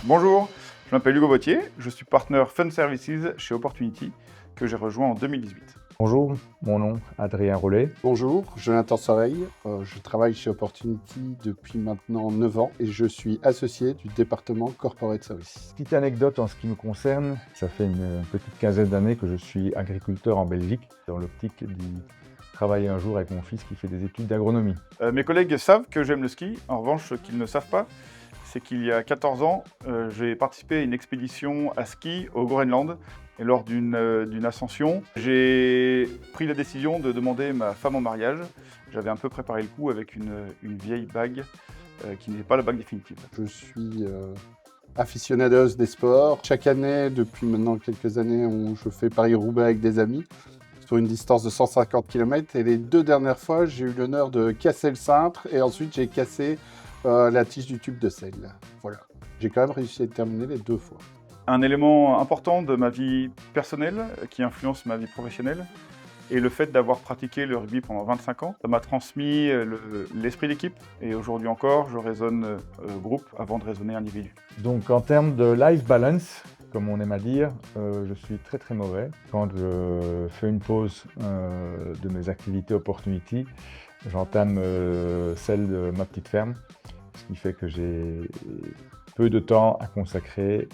Bonjour, je m'appelle Hugo Vautier, je suis partenaire Fund Services chez Opportunity, que j'ai rejoint en 2018. Bonjour, mon nom Adrien Rollet. Bonjour, Jonathan Soreille, je travaille chez Opportunity depuis maintenant 9 ans et je suis associé du département Corporate Services. Petite anecdote en ce qui me concerne, ça fait une petite quinzaine d'années que je suis agriculteur en Belgique, dans l'optique d'y travailler un jour avec mon fils qui fait des études d'agronomie. Mes collègues savent que j'aime le ski, en revanche ce qu'ils ne savent pas, c'est qu'il y a 14 ans, j'ai participé à une expédition à ski au Groenland. Et lors d'une ascension, j'ai pris la décision de demander ma femme en mariage. J'avais un peu préparé le coup avec une vieille bague qui n'est pas la bague définitive. Je suis aficionados des sports. Chaque année, depuis maintenant quelques années, je fais Paris-Roubaix avec des amis sur une distance de 150 km. Et les 2 dernières fois, j'ai eu l'honneur de casser le cintre et ensuite j'ai cassé la tige du tube de sel. Voilà. J'ai quand même réussi à terminer les 2 fois. Un élément important de ma vie personnelle qui influence ma vie professionnelle est le fait d'avoir pratiqué le rugby pendant 25 ans. Ça m'a transmis l'esprit d'équipe et aujourd'hui encore, je raisonne groupe avant de raisonner individu. Donc en termes de life balance, comme on aime à dire, je suis très mauvais. Quand je fais une pause de mes activités Opportunity, j'entame celle de ma petite ferme, ce qui fait que j'ai peu de temps à consacrer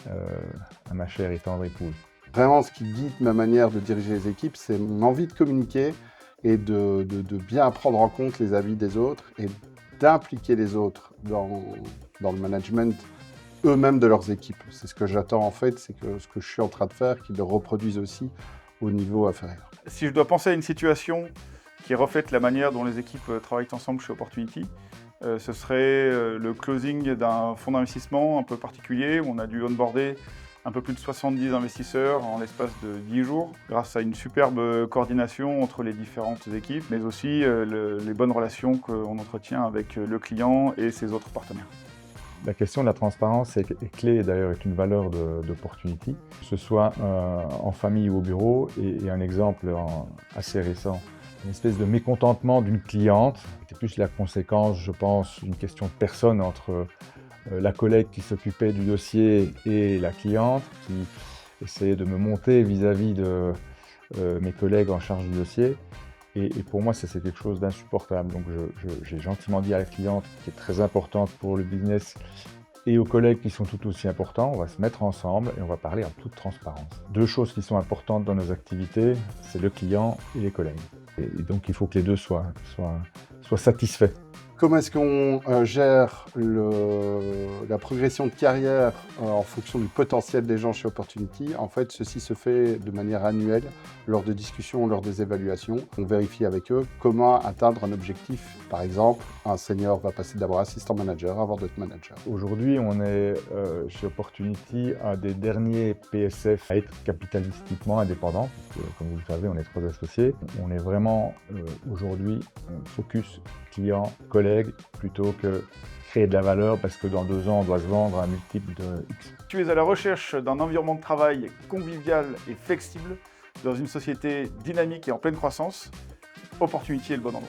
à ma chère et tendre épouse. Vraiment, ce qui guide ma manière de diriger les équipes, c'est mon envie de communiquer et de bien prendre en compte les avis des autres et d'impliquer les autres dans le management eux-mêmes de leurs équipes. C'est ce que j'attends en fait, c'est que ce que je suis en train de faire, qu'ils le reproduisent aussi au niveau inférieur. Si je dois penser à une situation qui reflète la manière dont les équipes travaillent ensemble chez Opportunity, ce serait le closing d'un fonds d'investissement un peu particulier où on a dû onboarder un peu plus de 70 investisseurs en l'espace de 10 jours grâce à une superbe coordination entre les différentes équipes, mais aussi les bonnes relations qu'on entretient avec le client et ses autres partenaires. La question de la transparence est clé et d'ailleurs est une valeur d'Opportunity, que ce soit en famille ou au bureau. Et un exemple assez récent, une espèce de mécontentement d'une cliente. C'était plus la conséquence, je pense, d'une question de personne entre la collègue qui s'occupait du dossier et la cliente, qui essayait de me monter vis-à-vis de mes collègues en charge du dossier. Et pour moi, ça c'est quelque chose d'insupportable. Donc j'ai gentiment dit à la cliente, qui est très importante pour le business, et aux collègues qui sont tout aussi importants, on va se mettre ensemble et on va parler en toute transparence. 2 choses qui sont importantes dans nos activités, c'est le client et les collègues. Et donc il faut que les deux soient satisfaits. Comment est-ce qu'on gère la progression de carrière en fonction du potentiel des gens chez Opportunity? En fait, ceci se fait de manière annuelle, lors de discussions, lors des évaluations. On vérifie avec eux comment atteindre un objectif. Par exemple, un senior va passer d'abord assistant manager avant d'être manager. Aujourd'hui, on est chez Opportunity un des derniers PSF à être capitalistiquement indépendant. Parce que, comme vous le savez, on est 3 associés. On est vraiment aujourd'hui focus client, collègue, plutôt que créer de la valeur parce que dans 2 ans, on doit se vendre à un multiple de X. Tu es à la recherche d'un environnement de travail convivial et flexible dans une société dynamique et en pleine croissance. Opportunity est le bon endroit.